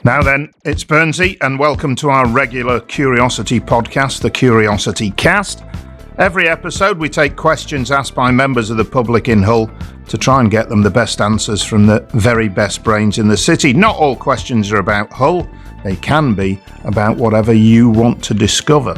Now then, it's Burnsy, and welcome to our regular Curiosity podcast, the CuriosityCast. Every episode we take questions asked by members of the public in Hull to try and get them the best answers from the very best brains in the city. Not all questions are about Hull, they can be about whatever you want to discover.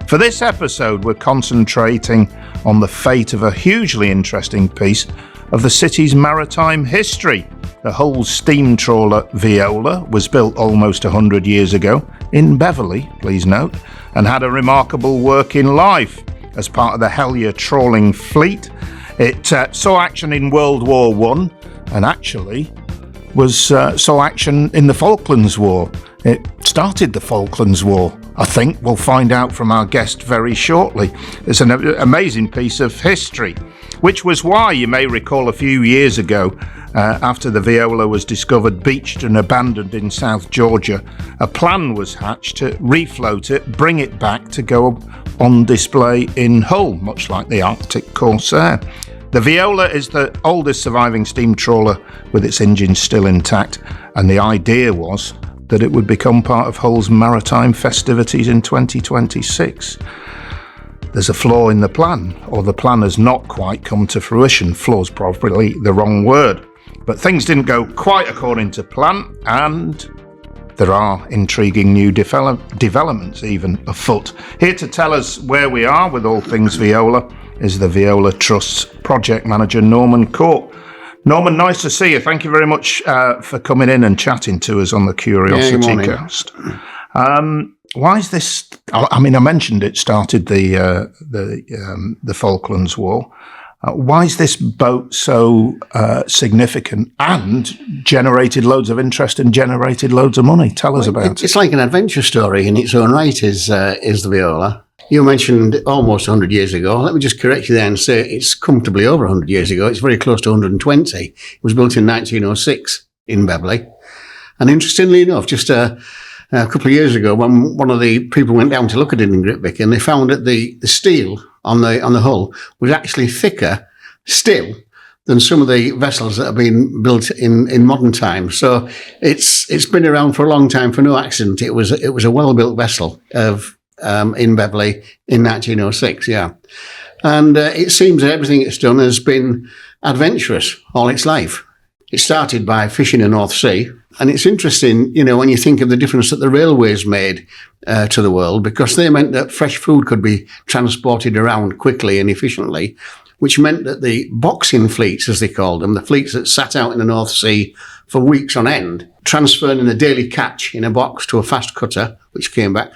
For this episode, we're concentrating on the fate of a hugely interesting piece of the city's maritime history. The Hull's steam trawler Viola was built almost 100 years ago in Beverley, please note, and had a remarkable working life. As part of the Hellier trawling fleet, it saw action in World War I and actually saw action in the Falklands War. It started the Falklands War, I think. We'll find out from our guest very shortly. It's an amazing piece of history, which was why you may recall a few years ago, after the Viola was discovered beached and abandoned in South Georgia, a plan was hatched to refloat it, bring it back to go on display in Hull, much like the Arctic Corsair. The Viola is the oldest surviving steam trawler with its engines still intact, and the idea was that it would become part of Hull's maritime festivities in 2026. There's a flaw in the plan, or the plan has not quite come to fruition. Flaw's probably the wrong word. But things didn't go quite according to plan, and there are intriguing new developments even afoot. Here to tell us where we are with all things Viola is the Viola Trust's project manager, Norman Court. Norman, nice to see you. Thank you very much for coming in and chatting to us on the CuriosityCast. Why is this? I mean, I mentioned it started the Falklands War. Why is this boat so significant and generated loads of interest and generated loads of money? Tell us about it. It's like an adventure story in its own right, is the Viola. You mentioned almost 100 years ago. Let me just correct you there and say it's comfortably over 100 years ago. It's very close to 120. It was built in 1906 in Beverley. And interestingly enough, just a couple of years ago, when one of the people went down to look at it in Gritvic, and they found that the steel on the hull was actually thicker still than some of the vessels that have been built in modern times. So it's been around for a long time for no accident. It was a well-built vessel in Beverley in 1906, yeah. And it seems that everything it's done has been adventurous all its life. It started by fishing the North Sea, and it's interesting, when you think of the difference that the railways made to the world, because they meant that fresh food could be transported around quickly and efficiently, which meant that the boxing fleets, as they called them, the fleets that sat out in the North Sea for weeks on end, transferring the daily catch in a box to a fast cutter, which came back,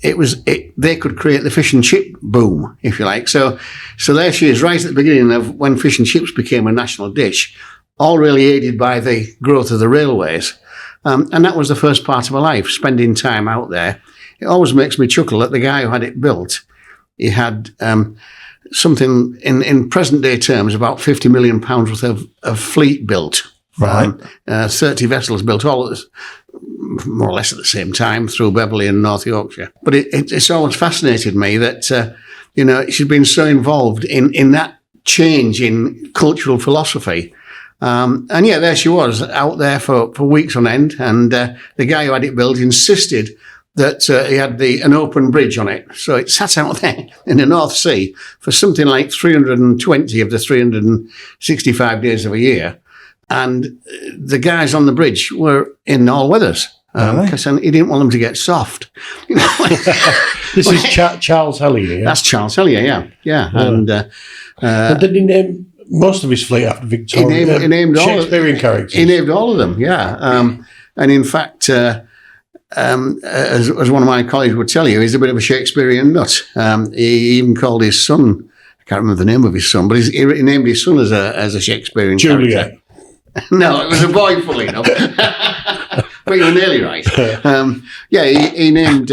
they could create the fish and chip boom, if you like. So there she is, right at the beginning of when fish and chips became a national dish, all really aided by the growth of the railways. And that was the first part of her life, spending time out there. It always makes me chuckle that the guy who had it built, he had something in present day terms, about £50 million worth of fleet built. Right. 30 vessels built, all more or less at the same time through Beverley and North Yorkshire. But it's always fascinated me that, she's been so involved in that change in cultural philosophy. And yeah, there she was out there for weeks on end. And the guy who had it built insisted that he had an open bridge on it. So it sat out there in the North Sea for something like 320 of the 365 days of a year. And the guys on the bridge were in all weathers. Because he didn't want them to get soft. This is Charles Hellier, yeah? That's Charles Hellier, yeah. And did he name most of his fleet after Victoria? He named all Shakespearean characters. He named all of them, yeah. And in fact, as one of my colleagues would tell you, he's a bit of a Shakespearean nut. He even called his son, I can't remember the name of his son, but he named his son as a Shakespearean character. No, it was a boy, funnily enough. But you were nearly right. He named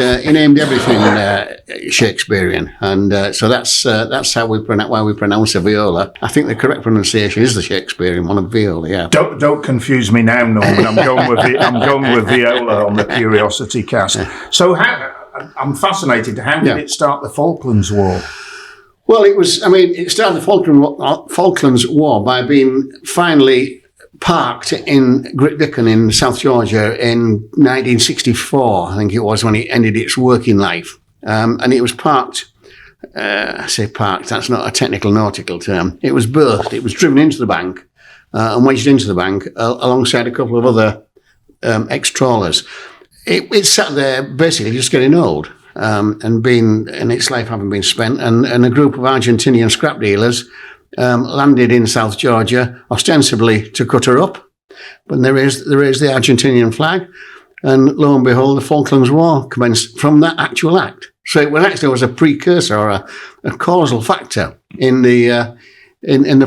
everything Shakespearean, and so that's why we pronounce a Viola. I think the correct pronunciation is the Shakespearean one of Viola. Yeah. Don't confuse me now, Norman. I'm going with Viola on the CuriosityCast. So I'm fascinated. How did it start the Falklands War? Well, it started the Falklands War by being finally parked in Great Dickon in South Georgia in 1964, I think it was, when it ended its working life. And it was parked, I say parked, that's not a technical nautical term. It was berthed, it was driven into the bank and wedged into the bank alongside a couple of other ex-trawlers. It sat there basically just getting old and its life having been spent. And a group of Argentinian scrap dealers landed in South Georgia, ostensibly to cut her up. But there is the Argentinian flag. And lo and behold, the Falklands War commenced from that actual act. So it was a precursor or a causal factor in the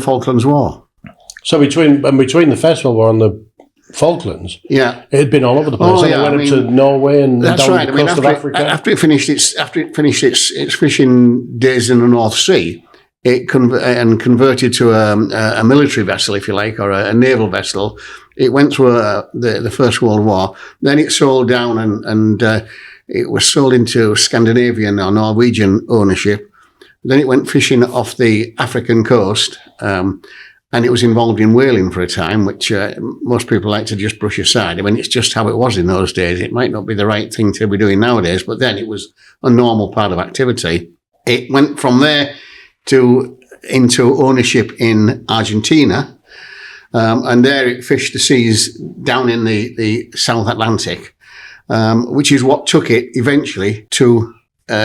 Falklands War. So between the Festival War and the Falklands, yeah, it had been all over the place. It went up to Norway and down the coast of Africa. After it finished its fishing days in the North Sea, it converted to a military vessel, if you like, or a naval vessel. It went through the First World War. Then it sold down and it was sold into Scandinavian or Norwegian ownership. Then it went fishing off the African coast. And it was involved in whaling for a time, which most people like to just brush aside. I mean, it's just how it was in those days. It might not be the right thing to be doing nowadays, but then it was a normal part of activity. It went from there into ownership in Argentina, and there it fished the seas down in the South Atlantic, which is what took it eventually to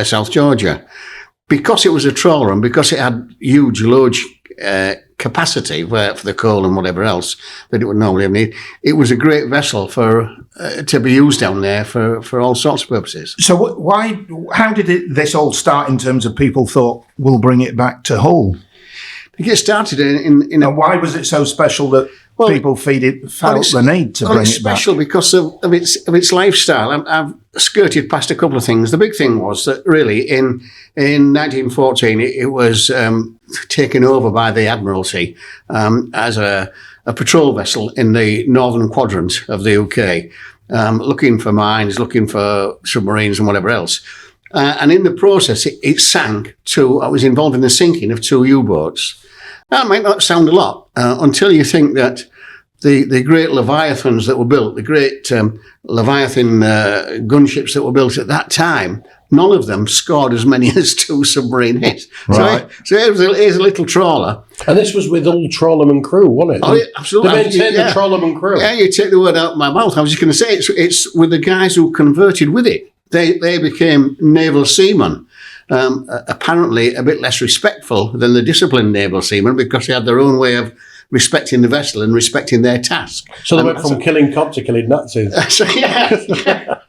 South Georgia. Because it was a trawler and because it had huge load capacity for the coal and whatever else that it would normally need, it was a great vessel to be used down there for all sorts of purposes. So how did this all start in terms of people thought, we'll bring it back to Hull? I think it started in and why was it so special that people felt the need to bring it back? It's special because of its lifestyle. I've skirted past a couple of things. The big thing was that really in 1914 it was taken over by the Admiralty as a patrol vessel in the northern quadrant of the UK, looking for mines, looking for submarines and whatever else. And in the process, it sank I was involved in the sinking of 2 U-boats. That might not sound a lot until you think that the great Leviathans that were built, the great Leviathan gunships that were built at that time, none of them scored as many as 2 submarine hits. Right. So here's a little trawler. And this was with all trawlerman crew, wasn't it? Oh, yeah, absolutely. They maintained the trawlerman crew. Yeah, you take the word out of my mouth. I was just going to say it's with the guys who converted with it. They became naval seamen. Apparently a bit less respectful than the disciplined naval seamen because they had their own way of respecting the vessel and respecting their task. So they went from killing cops to killing Nazis. So, yeah.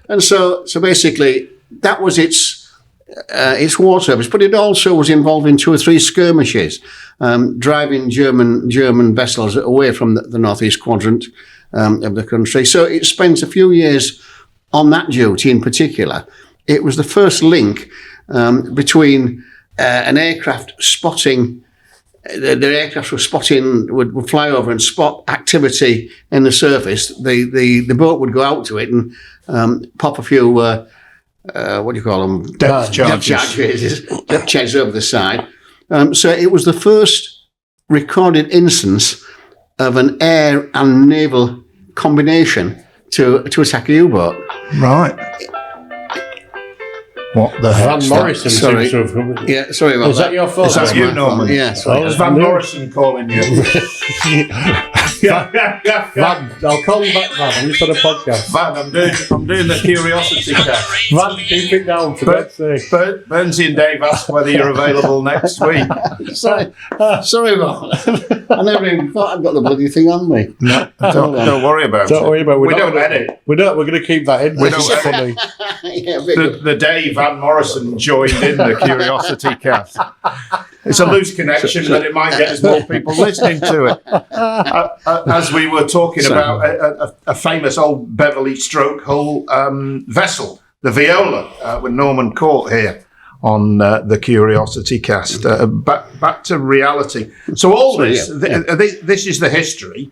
And so basically that was its war service, but it also was involved in 2 or 3 skirmishes, driving German vessels away from the northeast quadrant of the country. So it spent a few years on that duty in particular. It was the first link between an aircraft spotting. The aircraft would fly over and spot activity in the surface. The boat would go out to it and pop a few what do you call them? Depth charges. Depth charges over the side. So it was the first recorded instance of an air and naval combination to attack a U-boat. Right. What the heck? Van Morrison seems to have... Yeah, sorry about that. Is that your fault? Is that you, Norman? Yeah, sorry. Is Van Morrison calling you? Van, I'll call you back, Van. I'm just on a podcast. Van, I'm doing the CuriosityCast. Van, keep it down, for God's sake. Burnsy and Dave asked whether you're available next week. Sorry about that. I never even thought I'd got the bloody thing on me. No, don't worry about it. Don't worry about it. We don't edit. We're going to keep that in. We don't edit. Yeah, the day Van Morrison joined in the CuriosityCast. It's a loose connection, but it might get us more people listening to it. As we were talking about a famous old Beverley stroke hull vessel, the Viola, with Norman Court here on the CuriosityCast. Back to reality. So all this is the history,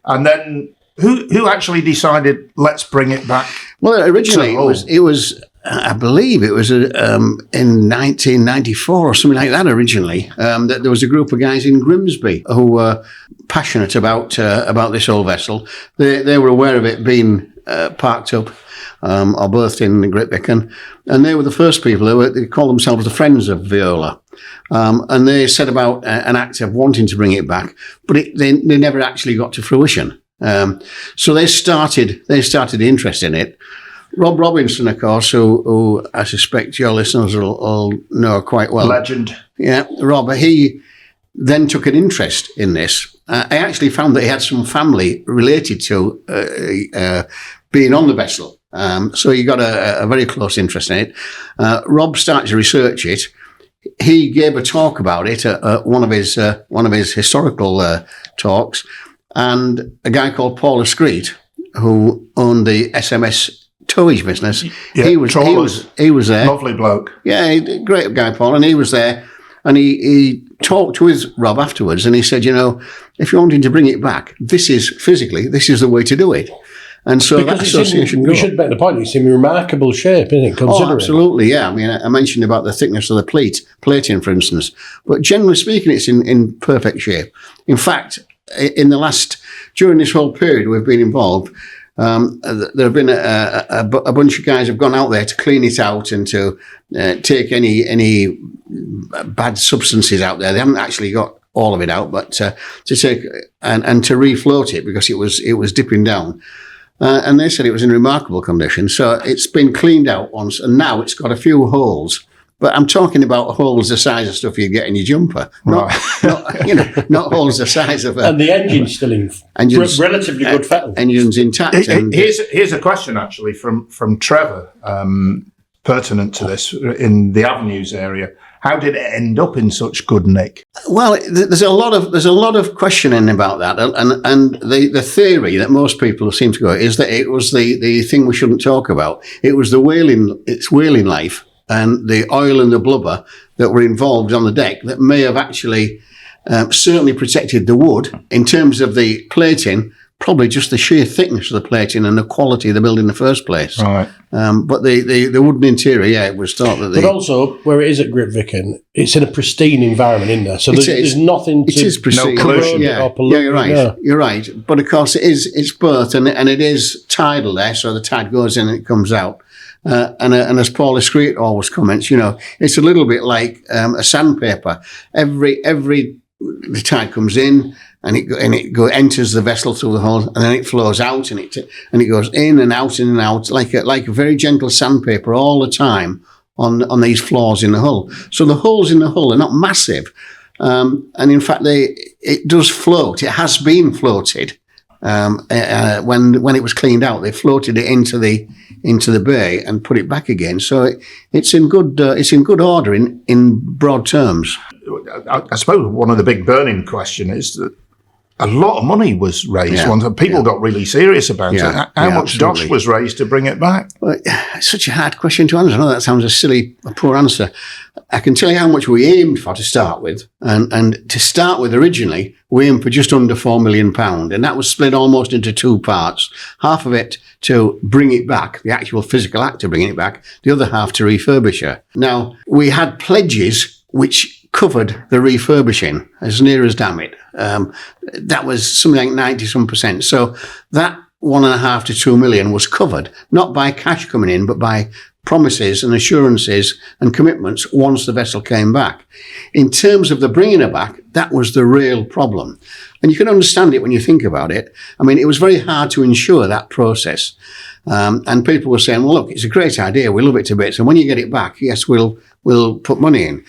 and then who actually decided let's bring it back? Well, originally it was I believe it was in 1994 or something like that originally, that there was a group of guys in Grimsby who were passionate about this old vessel. They were aware of it being parked up or berthed in Great Viken, and they were the first people. They called themselves the Friends of Viola. And they set about an act of wanting to bring it back, but they never actually got to fruition. So they started the interest in it. Rob Robinson, of course, who I suspect your listeners will know quite well. Legend. Yeah, Rob, he then took an interest in this. I actually found that he had some family related to being on the vessel. So he got a very close interest in it. Rob started to research it. He gave a talk about it at one of his historical talks, and a guy called Paul Escreet, who owned the SMS towage business, he was there. Lovely bloke. Yeah, great guy, Paul, and he was there, and he talked with Rob afterwards, and he said, if you're wanting to bring it back, this is the way to do it. And so because that association we should make the point, it's in remarkable shape, isn't it? Oh, absolutely, yeah. I mean, I mentioned about the thickness of the plating, for instance. But generally speaking, it's in perfect shape. In fact, during this whole period we've been involved, there have been a bunch of guys have gone out there to clean it out and to take any bad substances out there. They haven't actually got all of it out, but to take and to refloat it because it was dipping down. And they said it was in remarkable condition. So it's been cleaned out once, and now it's got a few holes. But I'm talking about holes the size of stuff you get in your jumper, not holes the size of and the engine's still in relatively good fettle. Engine's intact. Here's a question actually from Trevor, pertinent to this in the Avenues area. How did it end up in such good nick? Well, there's a lot of questioning about that, and the theory that most people seem to go is that it was the thing we shouldn't talk about. It was its whaling life and the oil and the blubber that were involved on the deck that may have actually certainly protected the wood in terms of the plating. Probably just the sheer thickness of the plating and the quality of the building in the first place. Right. But the wooden interior, it was thought that But also, where it is at Great Viken, it's in a pristine environment, isn't there? So there's nothing to... It is pristine. No pollution. Yeah, you're right. No. You're right. But of course, it's berthed and it is tidal there, so the tide goes in and it comes out. And as Paul Escreet always comments, it's a little bit like a sandpaper. The tide comes in, and it enters the vessel through the hole, and then it flows out, and it goes in and out like a very gentle sandpaper all the time on these floors in the hull. So the holes in the hull are not massive, and in fact it does float. It has been floated when it was cleaned out. They floated it into the bay and put it back again. So it's in good order in broad terms. I suppose one of the big burning question is that a lot of money was raised. People got really serious about it. How much dosh was raised to bring it back? Well, it's such a hard question to answer. I know that sounds a poor answer. I can tell you how much we aimed for to start with. And to start with, originally, we aimed for just under £4 million. And that was split almost into two parts. Half of it to bring it back, the actual physical act of bringing it back. The other half to refurbish her. Now, we had pledges which covered the refurbishing, as near as damn it. That was something like 90-some%. So that 1.5 to 2 million was covered, not by cash coming in, but by promises and assurances and commitments once the vessel came back. In terms of the bringing her back, that was the real problem. And you can understand it when you think about it. I mean, it was very hard to ensure that process. And people were saying, well, look, it's a great idea. We love it to bits. And when you get it back, yes, we'll put money in.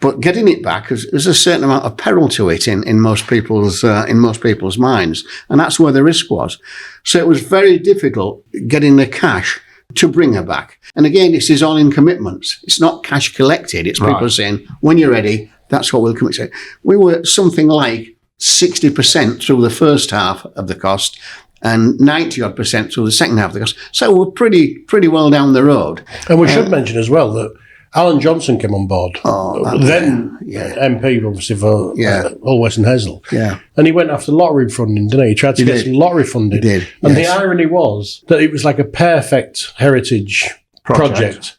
But getting it back, there's a certain amount of peril to it in most people's minds, and that's where the risk was. So it was very difficult getting the cash to bring her back. And again, this is all in commitments. It's not cash collected. It's people saying, when you're ready, that's what we'll commit to. We were something like 60% through the first half of the cost and 90-odd% through the second half of the cost. So we're pretty well down the road. And we should mention as well that Alan Johnson came on board, then MP, obviously, for Hull West and Hesel. Yeah. And he went after lottery funding, didn't he? He tried to get some lottery funding. He did. And the irony was that it was like a perfect heritage project.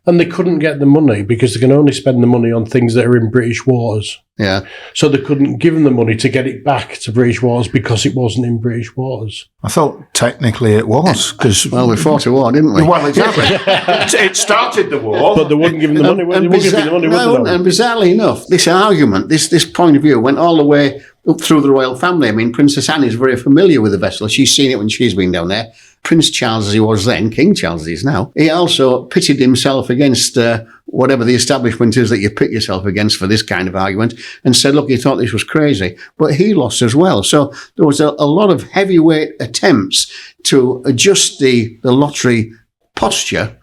And they couldn't get the money because they can only spend the money on things that are in British waters. Yeah. So they couldn't give them the money to get it back to British waters because it wasn't in British waters. I thought technically it was, because... Well, we fought a war, didn't we? Well, exactly. It started the war. But they wouldn't give them the money. They wouldn't give them the money, would they? And bizarrely enough, this argument, this point of view went all the way up through the royal family. I mean, Princess Anne is very familiar with the vessel. She's seen it when she's been down there. Prince Charles, as he was then, King Charles as he is now, he also pitted himself against whatever the establishment is that you pit yourself against for this kind of argument, and said, look, he thought this was crazy. But he lost as well. So there was a lot of heavyweight attempts to adjust the lottery posture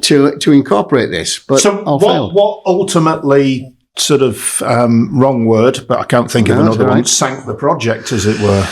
to incorporate this. But so all failed. What ultimately, sort of wrong word, but I can't think of another one, sank the project, as it were?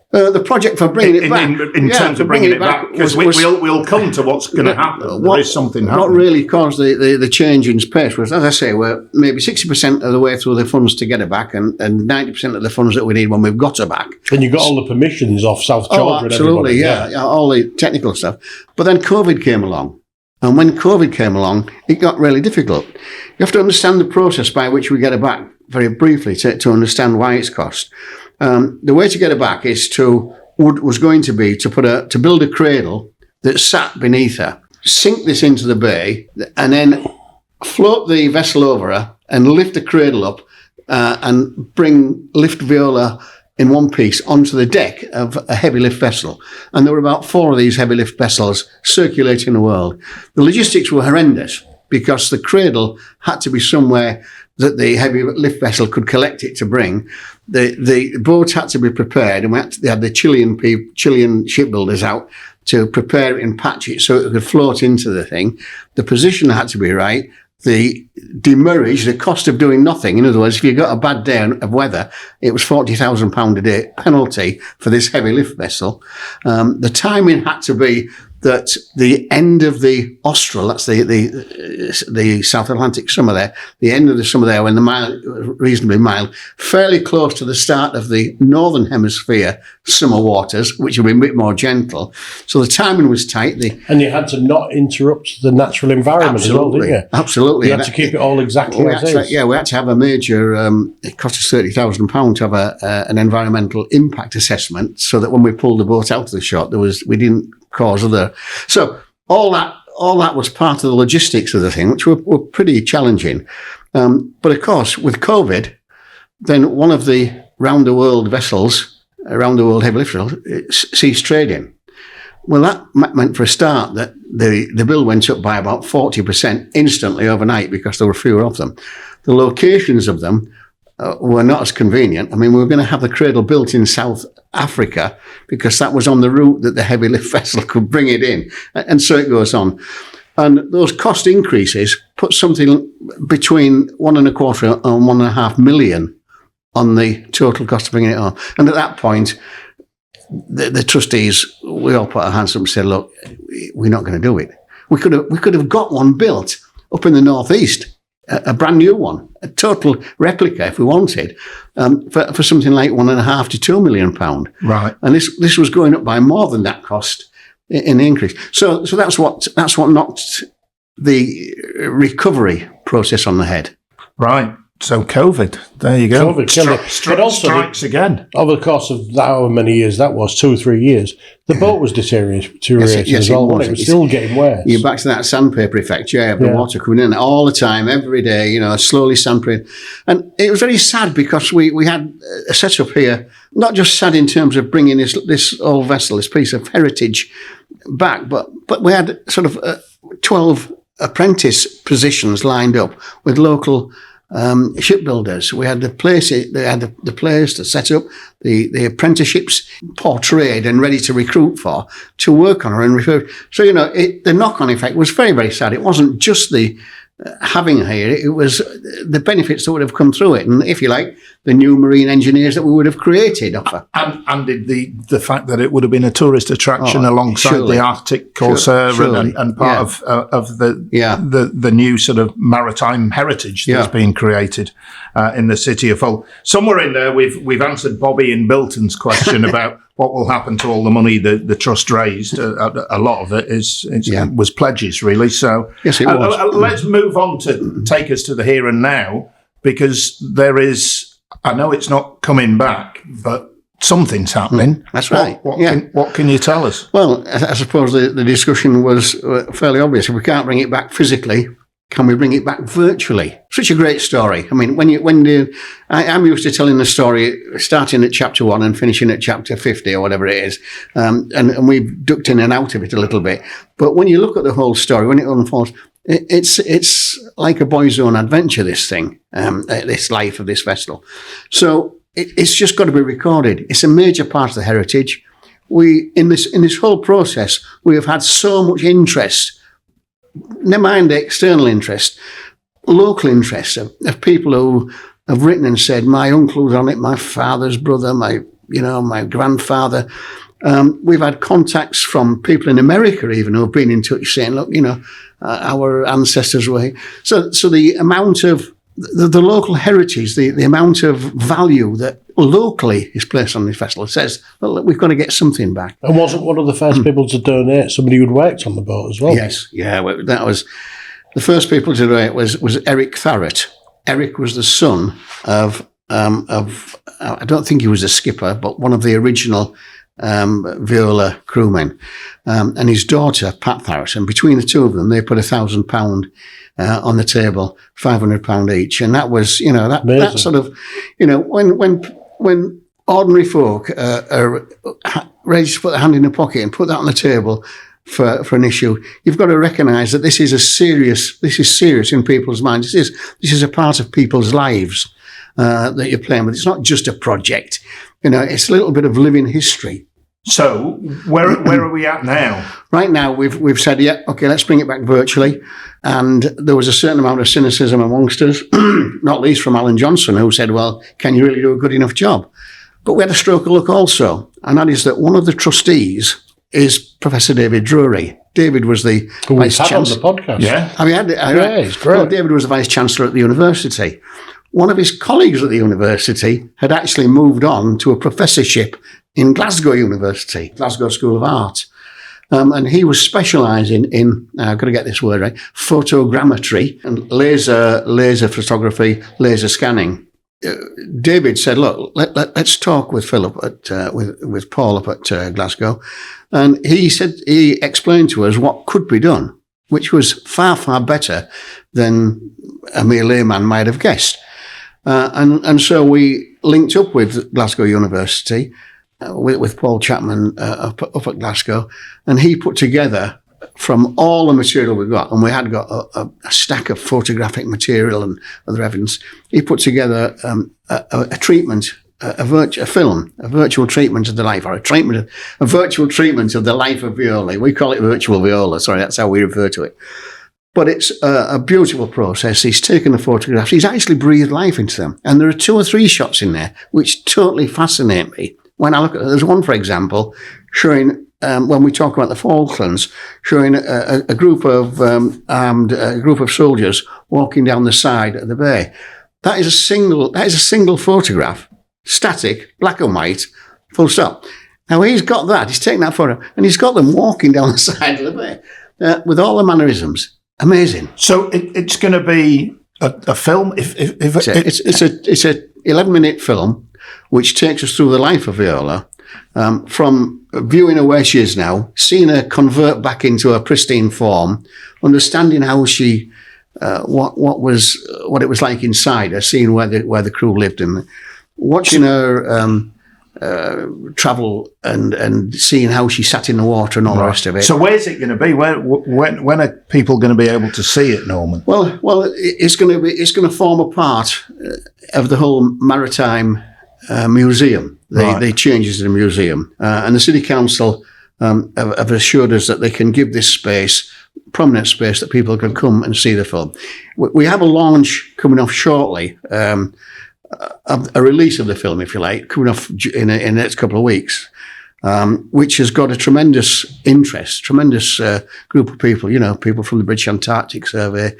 The project for bringing it back. In terms of bringing it back, because we'll come to what's going to happen. There is something happening. What really caused the change in space was, as I say, we're maybe 60% of the way through the funds to get it back, and 90% of the funds that we need when we've got it back. And you got all the permissions off South Georgia. Oh, absolutely, and everybody, yeah, all the technical stuff. But then COVID came along. And when COVID came along, it got really difficult. You have to understand the process by which we get it back very briefly to understand why it's cost. The way to get it back was going to be to build a cradle that sat beneath her, sink this into the bay, and then float the vessel over her and lift the cradle up and lift Viola in one piece onto the deck of a heavy lift vessel. And there were about 4 of these heavy lift vessels circulating the world. The logistics were horrendous because the cradle had to be somewhere that the heavy lift vessel could collect it to bring. The boats had to be prepared, and they had the Chilean shipbuilders out to prepare it and patch it so it could float into the thing. The position had to be right. The demurrage, the cost of doing nothing. In other words, if you got a bad day of weather, it was £40,000 a day penalty for this heavy lift vessel. The timing had to be that the end of the Austral, that's the South Atlantic summer there, the end of the summer there when the reasonably mild, fairly close to the start of the northern hemisphere summer waters, which would be a bit more gentle. So the timing was tight. And you had to not interrupt the natural environment as well, didn't you? Absolutely. You had to keep it all exactly as it is. Yeah, we had to have a major, it cost us £30,000 to have an environmental impact assessment so that when we pulled the boat out of the shot, we didn't cause other. So all that was part of the logistics of the thing, which were pretty challenging. But of course, with COVID, then one of the round-the-world vessels, round-the-world heavy lift vessels, ceased trading. Well, that meant for a start that the bill went up by about 40% instantly overnight because there were fewer of them. The locations of them were not as convenient. I mean, we were going to have the cradle built in South Africa because that was on the route that the heavy lift vessel could bring it in. And so it goes on. And those cost increases put something between 1.25 and 1.5 million on the total cost of bringing it on. And at that point, the trustees, we all put our hands up and said, look, we're not going to do it. We could have got one built up in the northeast, a brand new one, a total replica if we wanted, for something like £1.5 to £2 million. Right. And this was going up by more than that cost in the increase. So that's what knocked the recovery process on the head. Right. So COVID, there you go. COVID strikes again. Over the course of however many years that was, 2 or 3 years, the boat was deteriorating yes, as well. It was still getting worse. You're back to that sandpaper effect, the water coming in all the time, every day, slowly sandpapering. And it was very sad because we had a setup here, not just sad in terms of bringing this old vessel, this piece of heritage back, but we had sort of 12 apprentice positions lined up with local shipbuilders. We had the place to set up the apprenticeships portrayed and ready to recruit for to work on her and refer. So the knock-on effect was very, very sad. It wasn't just the having her here; it was the benefits that would have come through it, and if you like, the new marine engineers that we would have created off her. And the fact that it would have been a tourist attraction alongside the Arctic Corsair and part of the new sort of maritime heritage that's being created in the city of Hull. Somewhere in there, we've answered Bobby in Bilton's question about what will happen to all the money the trust raised. A lot of it was pledges, really. So yes, it was. Let's move on to take us to the here and now, because there is, I know it's not coming back, but something's happening. That's right. What can you tell us? Well, I suppose the discussion was fairly obvious. If we can't bring it back physically, can we bring it back virtually? Such a great story. I mean, I'm used to telling the story starting at chapter 1 and finishing at chapter 50 or whatever it is, and we've ducked in and out of it a little bit. But when you look at the whole story, when it unfolds, it's like a boy's own adventure. This thing, this life of this vessel. So it's just got to be recorded. It's a major part of the heritage. We in this whole process, we have had so much interest. Never mind the external interest, local interest of people who have written and said, my uncle was on it, my father's brother, my grandfather. We've had contacts from people in America even who have been in touch saying, look, our ancestors were here. So the amount of the local heritage, the amount of value that locally is placed on this vessel says, well, we've got to get something back. And wasn't one of the first people to donate somebody who'd worked on the boat as well? Yes, yeah, that was the first people to donate was Eric Tharrett. Eric was the son of I don't think he was a skipper, but one of the original Viola crewmen, and his daughter Pat Tharrett. And between the two of them, they put £1,000 on the table, £500 each, and that was, that sort of, when ordinary folk are ready to put their hand in their pocket and put that on the table for an issue, you've got to recognise that this is serious in people's minds. This is a part of people's lives that you're playing with. It's not just a project, it's a little bit of living history. So where are we at now? Right now, we've said, okay, let's bring it back virtually. And there was a certain amount of cynicism amongst us, not least from Alan Johnson, who said, well, can you really do a good enough job? But we had a stroke of luck also, and that is that one of the trustees is Professor David Drury. David was the Vice Chancellor. On the podcast. Yeah. He's great. Well, David was the Vice Chancellor at the university. One of his colleagues at the university had actually moved on to a professorship in Glasgow University, Glasgow School of Art. And he was specialising in, I've got to get this word right, photogrammetry and laser photography, laser scanning. David said, look, let's talk with Philip with Paul up at Glasgow. And he explained to us what could be done, which was far, far better than a mere layman might have guessed. And so we linked up with Glasgow University, with Paul Chapman up at Glasgow, and he put together from all the material we've got, and we had got a stack of photographic material and other evidence. He put together a treatment, a virtual treatment of the life, or a virtual treatment of the life of Viola. We call it virtual Viola. Sorry, that's how we refer to it. But it's a beautiful process. He's taken the photographs. He's actually breathed life into them. And there are 2 or 3 shots in there which totally fascinate me. When I look at, there's one, for example, showing, when we talk about the Falklands, showing a group of a group of soldiers walking down the side of the bay. That is a single photograph, static, black and white, full stop. Now he's got that. He's taken that photo, and he's got them walking down the side of the bay with all the mannerisms. Amazing. So it's going to be a film. It's a 11-minute film which takes us through the life of Viola, from viewing her where she is now, seeing her convert back into a pristine form, understanding how she what it was like inside her, seeing where the crew lived, and watching her travel and seeing how she sat in the water and all the rest of it. So where's it going to be? When are people going to be able to see it, Norman? Well, it's going to form a part of the whole maritime museum. The changes in the museum, and the City Council have assured us that they can give this space, prominent space, that people can come and see the film. We have a launch coming off shortly. A release of the film, if you like, coming off in the next couple of weeks, which has got a tremendous interest, tremendous group of people, people from the British Antarctic Survey,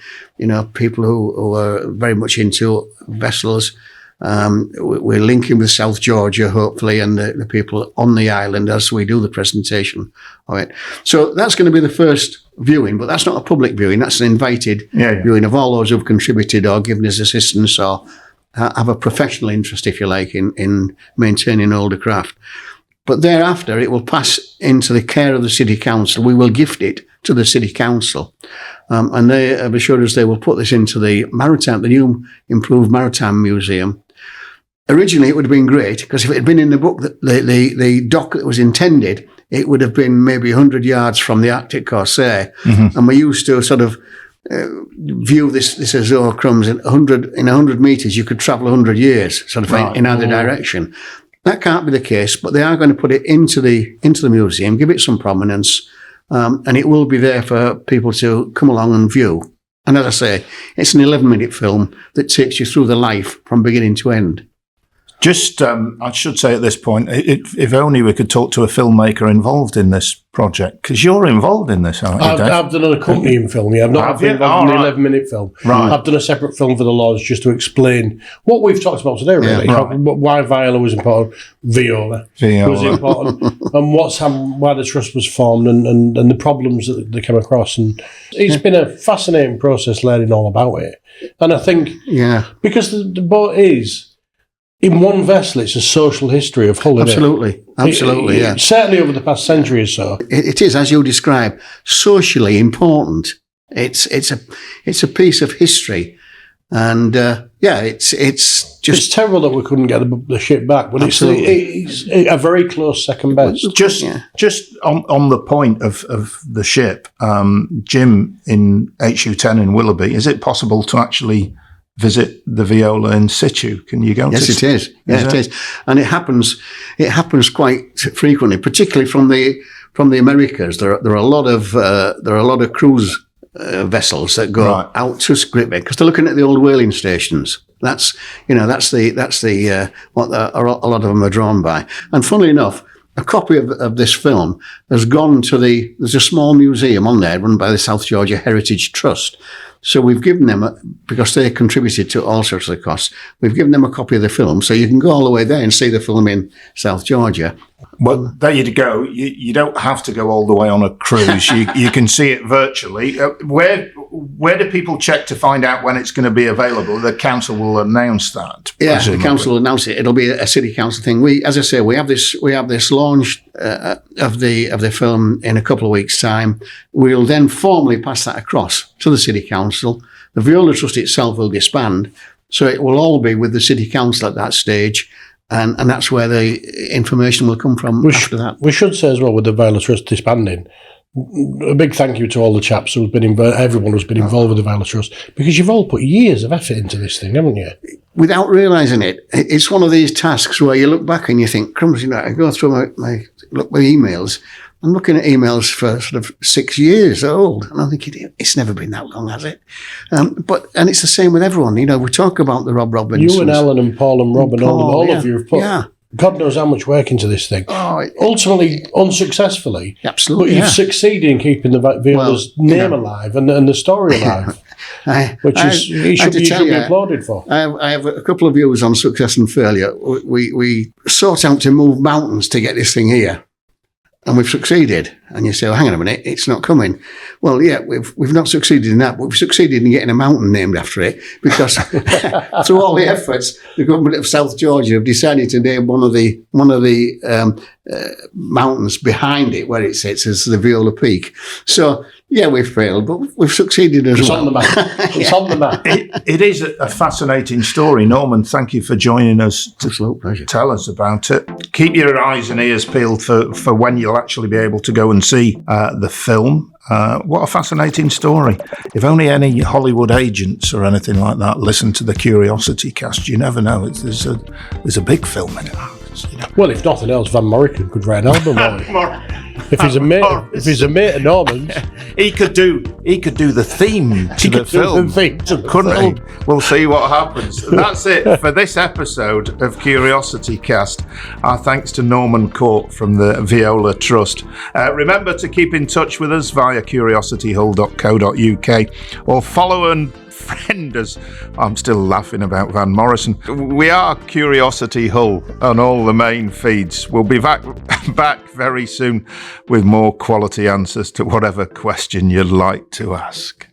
people who are very much into vessels, We're linking with South Georgia, hopefully, and the people on the island as we do the presentation of it. So that's going to be the first viewing, but that's not a public viewing. That's an invited viewing of all those who've contributed or given us assistance or have a professional interest, if you like, in maintaining older craft. But thereafter, it will pass into the care of the City Council. We will gift it to the City Council. And they have assured us they will put this into the new improved Maritime Museum. Originally, it would have been great, because if it had been in the book, the dock that was intended, it would have been maybe 100 yards from the Arctic Corsair. Mm-hmm. And we used to sort of view this as, oh, crumbs, in 100 metres, you could travel 100 years, sort of in either direction. That can't be the case, but they are going to put it into the museum, give it some prominence, and it will be there for people to come along and view. And as I say, it's an 11-minute film that takes you through the life from beginning to end. Just, I should say at this point, if only we could talk to a filmmaker involved in this project, because you're involved in this, aren't you, Dave? I've done an accompanying film, I've not been involved in the 11-minute film. Right. I've done a separate film for the Lords just to explain what we've talked about today, really. Yeah, right. Why Viola was important, Viola was important, and why the trust was formed and the problems that they came across. And it's been a fascinating process learning all about it. And I think, because the boat is... in one vessel, it's a social history of Hull. Absolutely, certainly over the past century or so. It is, as you describe, socially important. It's a piece of history, and it's terrible that we couldn't get the ship back, but it's a very close second best. Just on the point of the ship, Jim in HU10 in Willoughby, is it possible to actually visit the Viola in situ? Can you go? Yes, it is. It is, and it happens quite frequently, particularly from the Americas. There are a lot of cruise vessels that go out to Skritbeck because they're looking at the old whaling stations. That's what a lot of them are drawn by. And funnily enough, a copy of this film has gone to there's a small museum on there run by the South Georgia Heritage Trust. So we've given them, because they contributed to all sorts of the costs, we've given them a copy of the film. So you can go all the way there and see the film in South Georgia. Well, there you go. You don't have to go all the way on a cruise. You can see it virtually. Where do people check to find out when it's going to be available? The council will announce that. Yeah, presumably. The council will announce it. It'll be a city council thing. We have this launch of the film in a couple of weeks' time. We'll then formally pass that across to the city council. The Viola Trust itself will disband, so it will all be with the city council at that stage. And that's where the information will come from after that. We should say as well, with the Viola Trust disbanding, a big thank you to all the chaps who've been everyone who's been involved with the Viola Trust, because you've all put years of effort into this thing, haven't you? Without realising it, it's one of these tasks where you look back and you think, crumbs, I go through my emails. I'm looking at emails for sort of 6 years old, and I'm thinking, it's never been that long, has it? And it's the same with everyone. We talk about the Rob Robinsons. You and Alan and Paul and Rob and all of you have put God knows how much work into this thing. Ultimately, unsuccessfully. Absolutely, but you've succeeded in keeping the Viola's name alive and the story alive, you should be applauded for. I have a couple of views on success and failure. We sought out to move mountains to get this thing here. And we've succeeded. And you say, hang on a minute, it's not coming. Well, yeah, we've not succeeded in that, but we've succeeded in getting a mountain named after it, because through all the efforts, the government of South Georgia have decided to name one of the mountains behind it, where it sits, as the Viola Peak. So, yeah, we've failed, but we've succeeded as well. On the map. It's on the map. It is a fascinating story. Norman, thank you for joining us to tell us about it. Keep your eyes and ears peeled for when you'll actually be able to go and see the film. What a fascinating story. If only any Hollywood agents or anything like that listen to the CuriosityCast, you never know. There's a big film in it. Well, if nothing else, Van Morrison could write an album on it. If he's a mate of Norman's, he could do the theme to the film, couldn't he? We'll see what happens. That's it for this episode of CuriosityCast. Our thanks to Norman Court from the Viola Trust. Remember to keep in touch with us via curiosityhull.co.uk or follow and friend, as I'm still laughing about Van Morrison. We are Curiosity Hull on all the main feeds. We'll be back very soon with more quality answers to whatever question you'd like to ask.